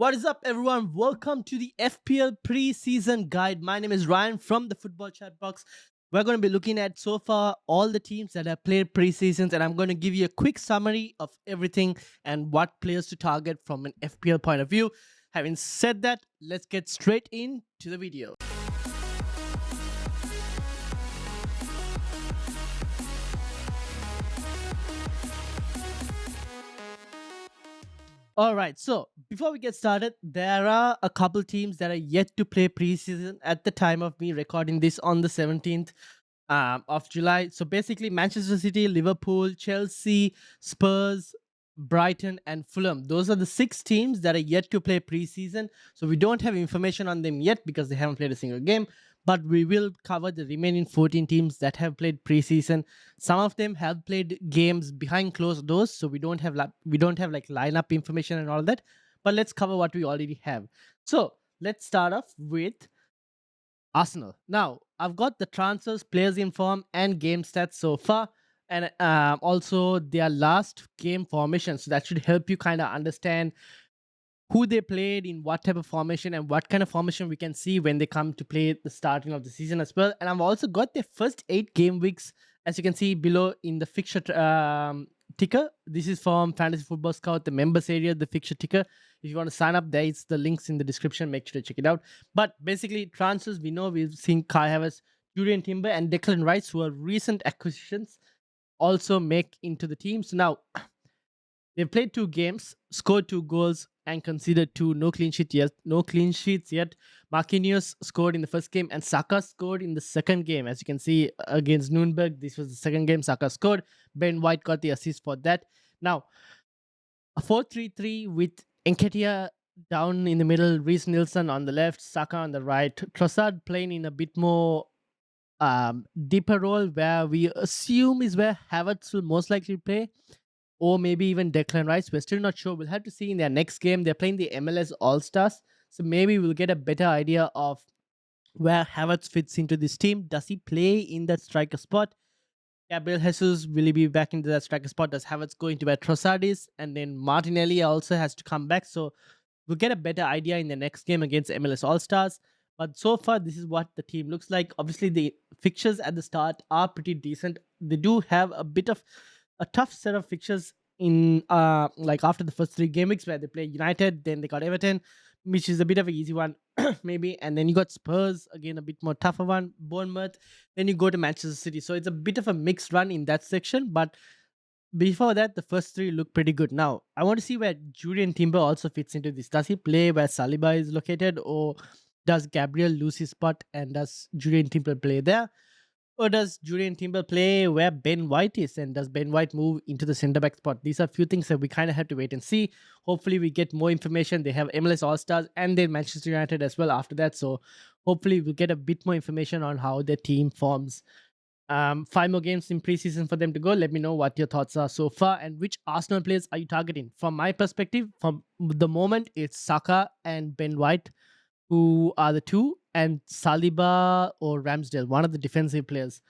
What is up, everyone? Welcome to the FPL preseason guide. My name is Ryan from the Football Chatbox. We're going to be looking at so far all the teams that have played preseasons, and I'm going to give you a quick summary of everything and what players to target from an FPL point of view. Having said that, let's get straight into the video. All right, so before we get started, there are a couple teams that are yet to play preseason at the time of me recording this on the 17th of July. So basically, Manchester City, Liverpool, Chelsea, Spurs, Brighton, and Fulham. Those are the 6 teams that are yet to play preseason. So we don't have information on them yet because they haven't played a single game. But we will cover the remaining 14 teams that have played preseason. Some of them have played games behind closed doors, so we don't have like lineup information and all that. But let's cover what we already have. So let's start off with Arsenal. Now, I've got the transfers, players in form, and game stats so far, and also their last game formation. So that should help you kind of understand who they played in what type of formation and what kind of formation we can see when they come to play at the starting of the season as well. And I've also got their first 8 game weeks, as you can see below in the fixture ticker. This is from Fantasy Football Scout, the members area, the fixture ticker. If you want to sign up, there is the links in the description. Make sure to check it out. But basically, transfers, we know we've seen Kai Havertz, Julian Timber, and Declan Rice, who are recent acquisitions, also make into the team. So now, they've played 2 games, scored 2 goals, and conceded 2. No clean sheets yet. Marquinhos scored in the first game, and Saka scored in the second game. As you can see against Nuremberg, this was the second game Saka scored. Ben White got the assist for that. Now, a 4-3-3 with Nketiah down in the middle, Reece Nelson on the left, Saka on the right. Trossard playing in a bit more deeper role, where we assume is where Havertz will most likely play, or maybe even Declan Rice. We're still not sure. We'll have to see in their next game. They're playing the MLS All-Stars, so maybe we'll get a better idea of where Havertz fits into this team. Does he play in that striker spot? Gabriel Jesus, will he be back into that striker spot? Does Havertz go into where Trossard is? And then Martinelli also has to come back, so we'll get a better idea in the next game against MLS All-Stars. But so far, this is what the team looks like. Obviously, the fixtures at the start are pretty decent. They do have a bit of a tough set of fixtures in like after the first 3 game weeks, where they play United, then they got Everton, which is a bit of an easy one maybe, and then you got Spurs, again a bit more tougher one, Bournemouth, then you go to Manchester City. So it's a bit of a mixed run in that section, but before that, the first 3 look pretty good. Now, I want to see where Julian Timber also fits into this. Does he play where Saliba is located, or does Gabriel lose his spot and does Julian Timber play there? Or does Julian Timber play where Ben White is, and does Ben White move into the centre-back spot? These are a few things that we kind of have to wait and see. Hopefully, we get more information. They have MLS All-Stars and then Manchester United as well after that. So hopefully, we'll get a bit more information on how their team forms. 5 more games in preseason for them to go. Let me know what your thoughts are so far, and which Arsenal players are you targeting? From my perspective, from the moment, it's Saka and Ben White, who are the 2, and Saliba or Ramsdale, one of the defensive players,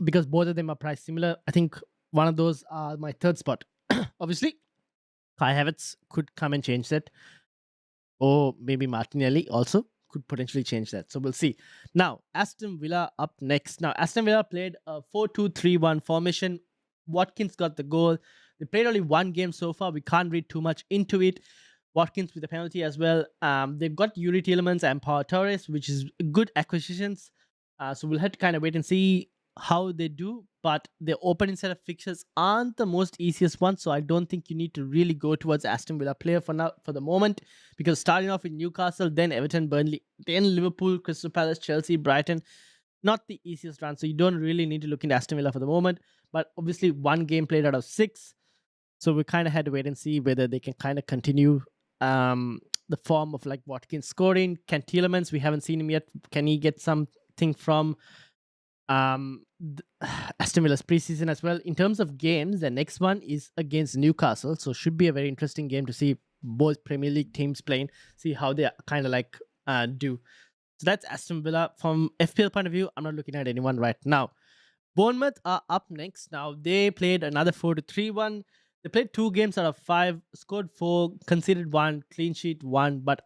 because both of them are priced similar. I think one of those are my 3rd spot. Obviously, Kai Havertz could come and change that, or maybe Martinelli also could potentially change that. So we'll see. Now, Aston Villa up next. Now, Aston Villa played a 4-2-3-1 formation. Watkins got the goal. They played only 1 game so far. We can't read too much into it. Watkins with a penalty as well. They've got Yuri Tielemans and Pau Torres, which is good acquisitions. So we'll have to kind of wait and see how they do. But the opening set of fixtures aren't the most easiest ones, so I don't think you need to really go towards Aston Villa player for the moment, because starting off with Newcastle, then Everton, Burnley, then Liverpool, Crystal Palace, Chelsea, Brighton, not the easiest run. So you don't really need to look into Aston Villa for the moment. But obviously, 1 game played out of 6. So we kind of had to wait and see whether they can kind of continue the form of like Watkins scoring. Can Tielemans, we haven't seen him yet. Can he get something from Aston Villa's preseason as well? In terms of games, the next one is against Newcastle, so should be a very interesting game to see both Premier League teams playing, see how they kind of like do. So that's Aston Villa. From FPL point of view, I'm not looking at anyone right now. Bournemouth are up next. Now, they played another 4-3-1. They played 2 games out of 5, scored 4, conceded 1, clean sheet 1. But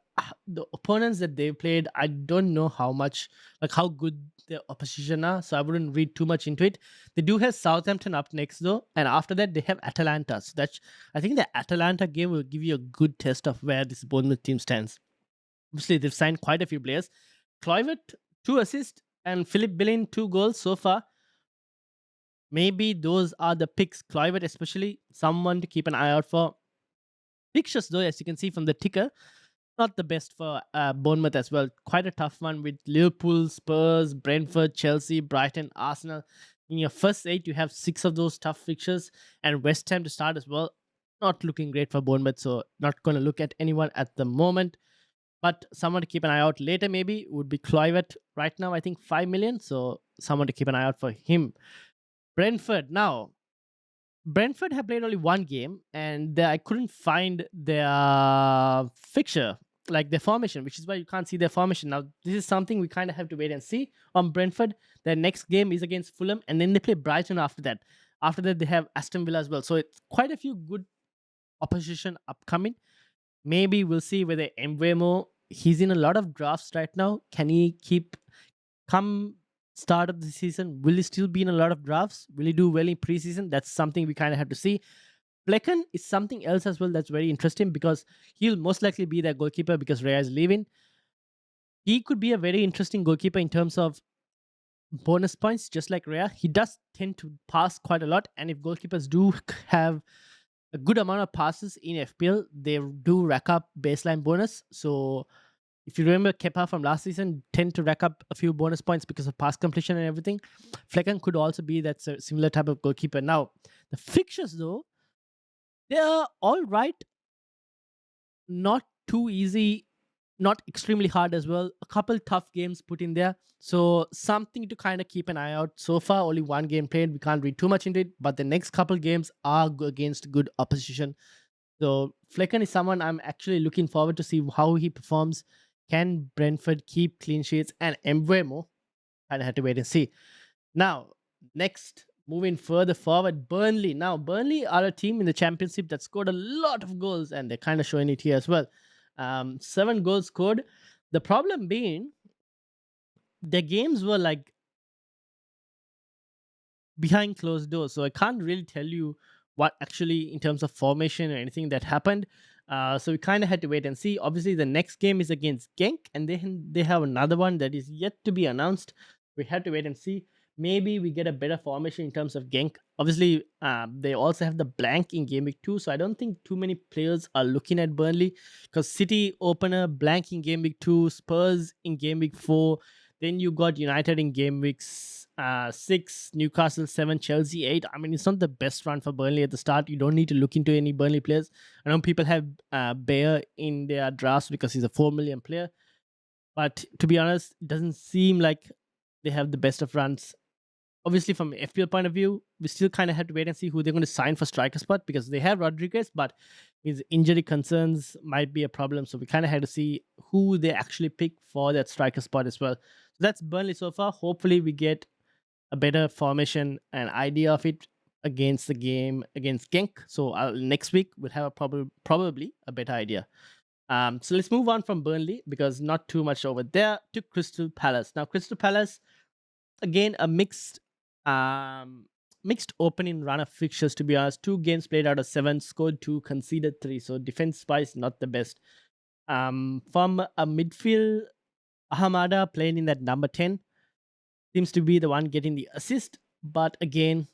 the opponents that they played, I don't know how much, like how good the opposition are. So I wouldn't read too much into it. They do have Southampton up next though, and after that they have Atalanta. So that's, I think the Atalanta game will give you a good test of where this Bournemouth team stands. Obviously, they've signed quite a few players. Kluivert, 2 assists, and Philip Billin, 2 goals so far. Maybe those are the picks. Kluivert, especially, someone to keep an eye out for. Fixtures, though, as you can see from the ticker, not the best for Bournemouth as well. Quite a tough one with Liverpool, Spurs, Brentford, Chelsea, Brighton, Arsenal. In your first 8, you have 6 of those tough fixtures, and West Ham to start as well. Not looking great for Bournemouth, so not going to look at anyone at the moment. But someone to keep an eye out later, maybe, would be Kluivert. Right now, I think 5 million, so someone to keep an eye out for him. Brentford. Now, Brentford have played only 1 game, and I couldn't find their fixture, like their formation, which is why you can't see their formation. Now, this is something we kind of have to wait and see on Brentford. Their next game is against Fulham, and then they play Brighton after that. After that, they have Aston Villa as well. So it's quite a few good opposition upcoming. Maybe we'll see whether Mbeumo, he's in a lot of drafts right now. Can he keep come start of the season? Will he still be in a lot of drafts? Will he do well in preseason? That's something we kind of have to see. Flecken is something else as well that's very interesting because he'll most likely be their goalkeeper because Raya is leaving. He could be a very interesting goalkeeper in terms of bonus points, just like Raya. He does tend to pass quite a lot, and if goalkeepers do have a good amount of passes in FPL, they do rack up baseline bonus. So if you remember Kepa from last season, tend to rack up a few bonus points because of pass completion and everything. Flecken could also be that similar type of goalkeeper. Now, the fixtures though, they are all right. Not too easy, not extremely hard as well. A couple tough games put in there. So something to kind of keep an eye out. So far, only 1 game played. We can't read too much into it, but the next couple games are against good opposition. So Flecken is someone I'm actually looking forward to see how he performs. Can Brentford keep clean sheets? And Mbeumo, kind of had to wait and see. Now, next, moving further forward, Burnley. Now, Burnley are a team in the Championship that scored a lot of goals, and they're kind of showing it here as well. 7 goals scored. The problem being, their games were like behind closed doors, so I can't really tell you what actually in terms of formation or anything that happened. So we kind of had to wait and see. Obviously, the next game is against Genk, and then they have another one that is yet to be announced. We had to wait and see. Maybe we get a better formation in terms of Genk. Obviously, they also have the blank in game week 2, so I don't think too many players are looking at Burnley because City opener blank in game week 2, Spurs in game week 4. Then you got United in game weeks 6, Newcastle 7, Chelsea 8. I mean, it's not the best run for Burnley at the start. You don't need to look into any Burnley players. I know people have Bayer in their drafts because he's a 4 million player. But to be honest, it doesn't seem like they have the best of runs. Obviously, from an FPL point of view, we still kind of have to wait and see who they're going to sign for striker spot because they have Rodriguez, but his injury concerns might be a problem. So we kind of had to see who they actually pick for that striker spot as well. So that's Burnley so far. Hopefully, we get a better formation and idea of it against the game against Genk. So next week, we'll have probably a better idea. So let's move on from Burnley because not too much over there to Crystal Palace. Now, Crystal Palace, again, a mixed opening run of fixtures, to be honest. 2 games played out of 7, scored 2, conceded 3. So defense-wise, not the best. From a midfield, Ahamada playing in that number 10 seems to be the one getting the assist. But again,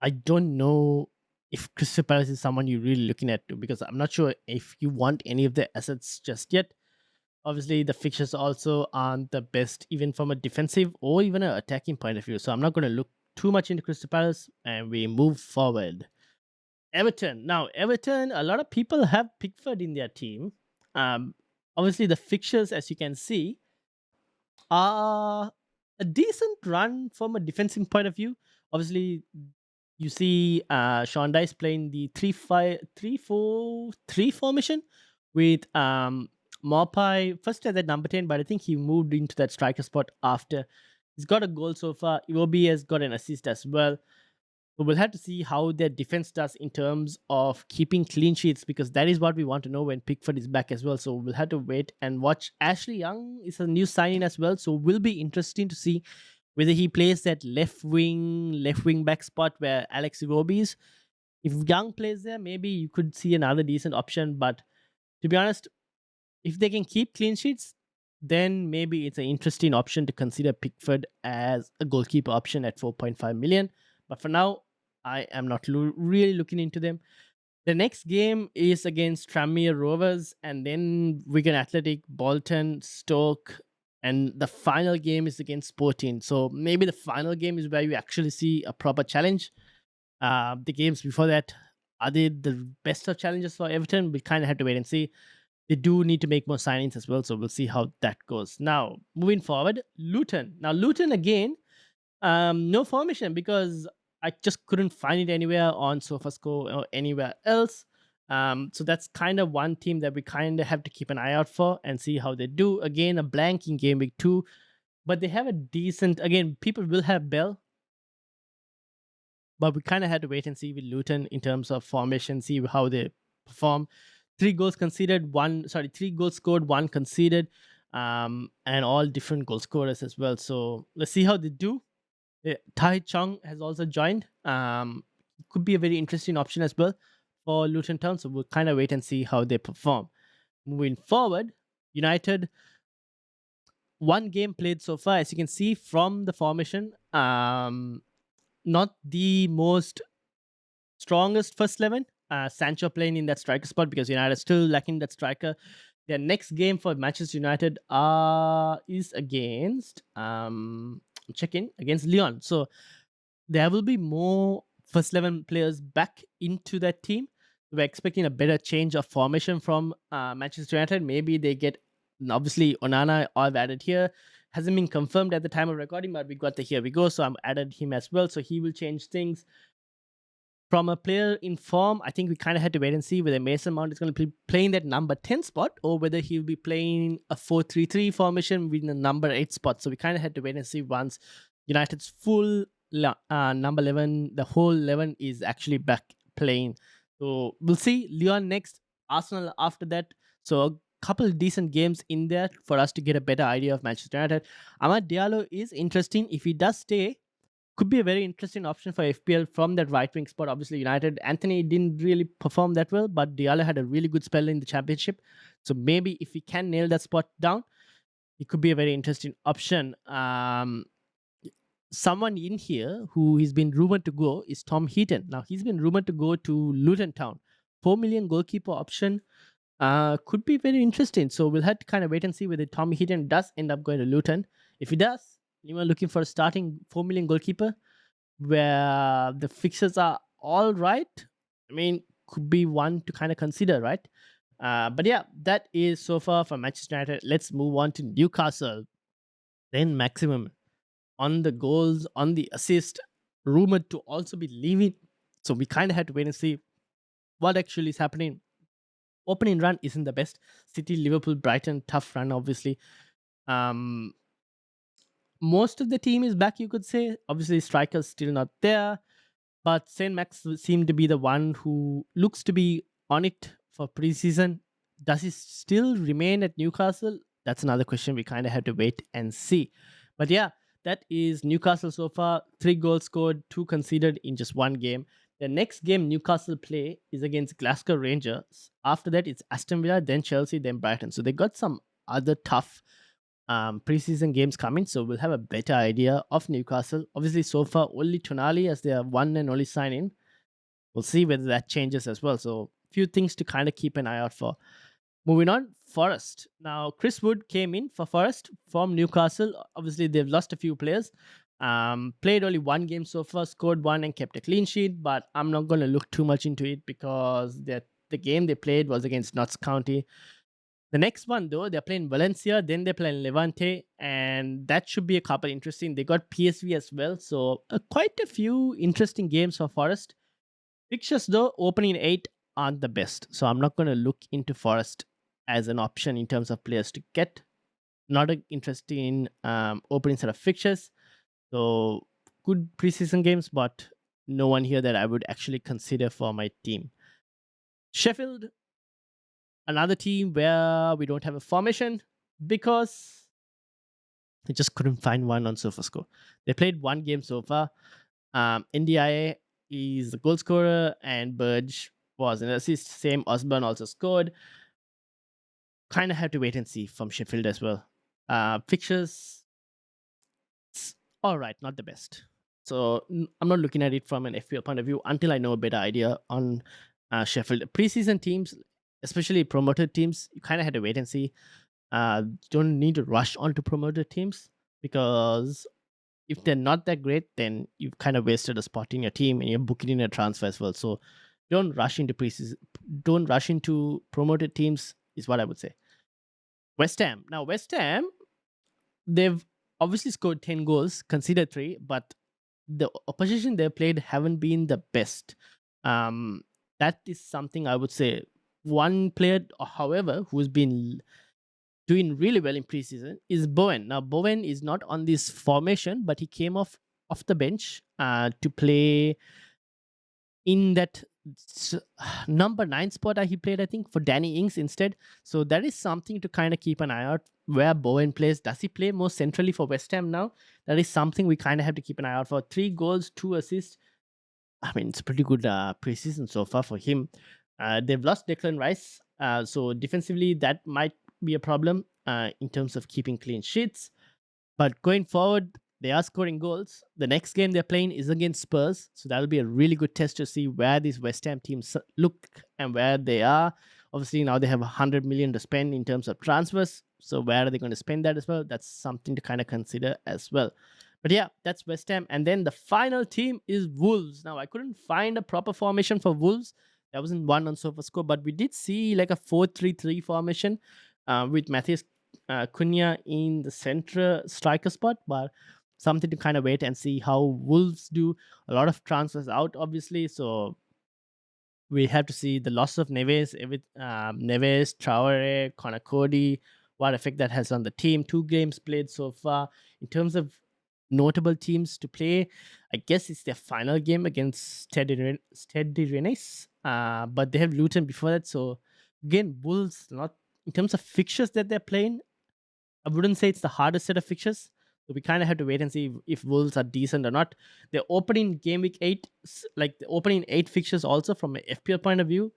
I don't know if Crystal Palace is someone you're really looking at because I'm not sure if you want any of their assets just yet. Obviously, the fixtures also aren't the best, even from a defensive or even an attacking point of view. So I'm not going to look too much into Crystal Palace, and we move forward. Everton. Now, Everton, a lot of people have Pickford in their team. Obviously, the fixtures, as you can see, are a decent run from a defensive point of view. Obviously, you see Sean Dice playing the 3-5-3-4-3 formation with Morpai first at that number 10, but I think he moved into that striker spot after. He's got a goal so far. Iwobi has got an assist as well. So we'll have to see how their defense does in terms of keeping clean sheets, because that is what we want to know when Pickford is back as well. So we'll have to wait and watch. Ashley Young is a new signing as well, so will be interesting to see whether he plays that left wing back spot where Alex Iwobi is. If Young plays there, maybe you could see another decent option. But to be honest, if they can keep clean sheets, then maybe it's an interesting option to consider Pickford as a goalkeeper option at 4.5 million. But for now, I am not really looking into them. The next game is against Tranmere Rovers, and then Wigan Athletic, Bolton, Stoke, and the final game is against Sporting. So maybe the final game is where you actually see a proper challenge. The games before that, are they the best of challenges for Everton? We kind of have to wait and see. They do need to make more signings as well, so we'll see how that goes. Now, moving forward, Luton. Now, Luton again, no formation because I just couldn't find it anywhere on SofaScore or anywhere else. So that's kind of one team that we kind of have to keep an eye out for and see how they do. Again, a blank in game week 2, but they have a decent. Again, people will have Bell, but we kind of had to wait and see with Luton in terms of formation, see how they perform. 3 goals conceded, 3 goals scored, 1 conceded, and all different goal scorers as well. So let's see how they do. Tai Chong has also joined. Could be a very interesting option as well for Luton Town. So we'll kind of wait and see how they perform. Moving forward, United, 1 game played so far, as you can see from the formation. Not the most strongest first 11. Sancho playing in that striker spot because United are still lacking that striker. Their next game for Manchester United is against against Lyon. So there will be more first 11 players back into that team. We're expecting a better change of formation from Manchester United. Maybe they get, obviously Onana I've added here. Hasn't been confirmed at the time of recording, but we got the here we go. So I'm added him as well. So he will change things. From a player in form, I think we kind of had to wait and see whether Mason Mount is going to be playing that number 10 spot or whether he'll be playing a 4-3-3 formation with the number 8 spot. So we kind of had to wait and see once United's full number 11, the whole 11 is actually back playing. So we'll see. Lyon next, Arsenal after that. So a couple decent games in there for us to get a better idea of Manchester United. Amad Diallo is interesting. If he does stay, could be a very interesting option for FPL from that right wing spot. Obviously, United, Anthony didn't really perform that well, but Diallo had a really good spell in the championship. So maybe if he can nail that spot down, it could be a very interesting option. Someone in here who has been rumored to go is Tom Heaton. Now, he's been rumored to go to Luton Town. 4 million goalkeeper option could be very interesting. So we'll have to kind of wait and see whether Tom Heaton does end up going to Luton. If he does, you are looking for a starting 4 million goalkeeper where the fixtures are all right. I mean, could be one to kind of consider, right? But yeah, that is so far for Manchester United. Let's move on to Newcastle. Then Maximum on the goals, on the assist, rumored to also be leaving. So we kind of had to wait and see what actually is happening. Opening run isn't the best. City, Liverpool, Brighton, tough run, obviously. Most of the team is back, you could say. Obviously, strikers still not there. But Saint Max seemed to be the one who looks to be on it for preseason. Does he still remain at Newcastle? That's another question we kind of have to wait and see. But yeah, that is Newcastle so far. 3 goals scored, 2 conceded in just 1 game. The next game Newcastle play is against Glasgow Rangers. After that, it's Aston Villa, then Chelsea, then Brighton. So they got some other tough preseason games coming, so we'll have a better idea of Newcastle. Obviously, so far only Tonali as their one and only sign-in. We'll see whether that changes as well. So few things to kind of keep an eye out for. Moving on, Forest. Now, Chris Wood came in for Forest from Newcastle. Obviously, they've lost a few players. Played only 1 game so far, scored 1 and kept a clean sheet, but I'm not going to look too much into it because the game they played was against Notts County. The next one, though, they're playing Valencia, then they're playing Levante, and that should be a couple interesting. They got PSV as well, so quite a few interesting games for Forest. Fixtures, though, opening 8 aren't the best, so I'm not going to look into Forest as an option in terms of players to get. Not an interesting opening set of fixtures. So, good preseason games, but no one here that I would actually consider for my team. Sheffield, another team where we don't have a formation because I just couldn't find one on SofaScore. They played one game so far. NDIA is the goal scorer, and Burge was an assist. Same Osborne also scored. Kind of have to wait and see from Sheffield as well. Fixtures, all right, not the best. So I'm not looking at it from an FPL point of view until I know a better idea on Sheffield. Preseason teams, especially promoted teams, you kind of had to wait and see. You don't need to rush onto promoted teams because if they're not that great, then you've kind of wasted a spot in your team and you're booking in a transfer as well. So don't rush into preseason. Don't rush into promoted teams is what I would say. West Ham. Now, West Ham, they've obviously scored 10 goals, conceded 3, but the opposition they played haven't been the best. That is something I would say. One player, however, who's been doing really well in preseason is Bowen. Now, Bowen is not on this formation, but he came off the bench to play in that number 9 spot that he played, I think, for Danny Ings instead. So that is something to kind of keep an eye out where Bowen plays. Does he play more centrally for West Ham now? That is something we kind of have to keep an eye out for. 3 goals, 2 assists. I mean, it's pretty good preseason so far for him. They've lost Declan Rice. So defensively, that might be a problem in terms of keeping clean sheets. But going forward, they are scoring goals. The next game they're playing is against Spurs. So that'll be a really good test to see where these West Ham teams look and where they are. Obviously, now they have 100 million to spend in terms of transfers. So where are they going to spend that as well? That's something to kind of consider as well. But yeah, that's West Ham. And then the final team is Wolves. Now, I couldn't find a proper formation for Wolves. There wasn't one on SofaScore, but we did see like a 4-3-3 formation with Matthias Cunha in the center striker spot. But something to kind of wait and see how Wolves do. A lot of transfers out, obviously. So we have to see the loss of Neves, Neves, Traore, Connor Cody, what effect that has on the team. 2 games played so far. In terms of notable teams to play, I guess it's their final game against Stade Rennes. But they have Luton before that. So again, Wolves, not in terms of fixtures that they're playing, I wouldn't say it's the hardest set of fixtures. So we kind of have to wait and see if Wolves are decent or not. The opening game week 8, like the opening 8 fixtures also from an FPL point of view,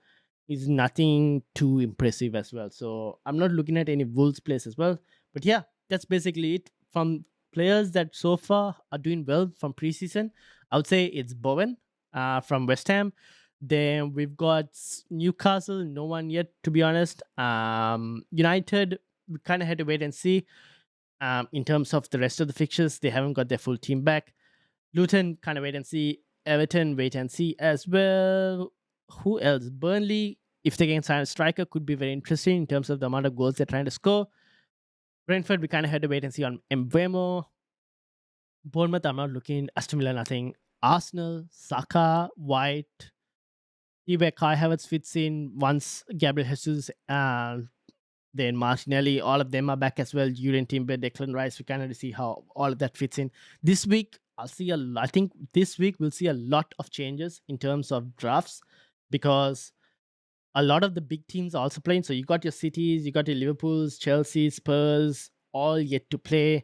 is nothing too impressive as well. So I'm not looking at any Wolves plays as well. But yeah, that's basically it. From players that so far are doing well from preseason, I would say it's Bowen from West Ham. Then we've got Newcastle, no one yet, to be honest. United, we kind of had to wait and see. In terms of the rest of the fixtures, they haven't got their full team back. Luton, kind of wait and see. Everton, wait and see as well. Who else? Burnley, if they can sign a striker, could be very interesting in terms of the amount of goals they're trying to score. Brentford, we kind of had to wait and see on Mbeumo. Bournemouth, I'm not looking. Aston Villa, nothing. Arsenal, Saka, White. See where Kai Havertz fits in once Gabriel Jesus then Martinelli, all of them are back as well. Julian Timber, Declan Rice. We kind of see how all of that fits in. This week, I think this week we'll see a lot of changes in terms of drafts because a lot of the big teams are also playing. So you got your Cities, you got your Liverpools, Chelsea, Spurs, all yet to play.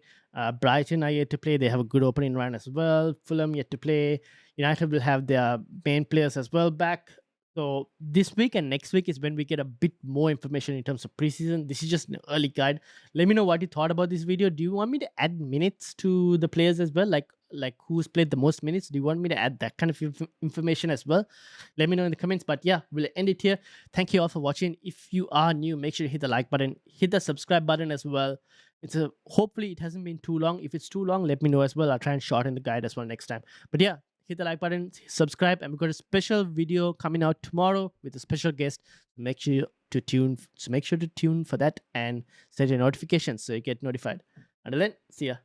Brighton are yet to play. They have a good opening run as well. Fulham yet to play. United will have their main players as well back. So this week and next week is when we get a bit more information in terms of preseason. This is just an early guide. Let me know what you thought about this video. Do you want me to add minutes to the players as well? Like who's played the most minutes? Do you want me to add that kind of information as well? Let me know in the comments. But yeah, we'll end it here. Thank you all for watching. If you are new, make sure to hit the like button, hit the subscribe button as well. Hopefully it hasn't been too long. If it's too long, let me know as well. I'll try and shorten the guide as well next time. But yeah, hit the like button, subscribe, and we've got a special video coming out tomorrow with a special guest. Make sure to tune for that and set your notifications so you get notified. Until then, see ya.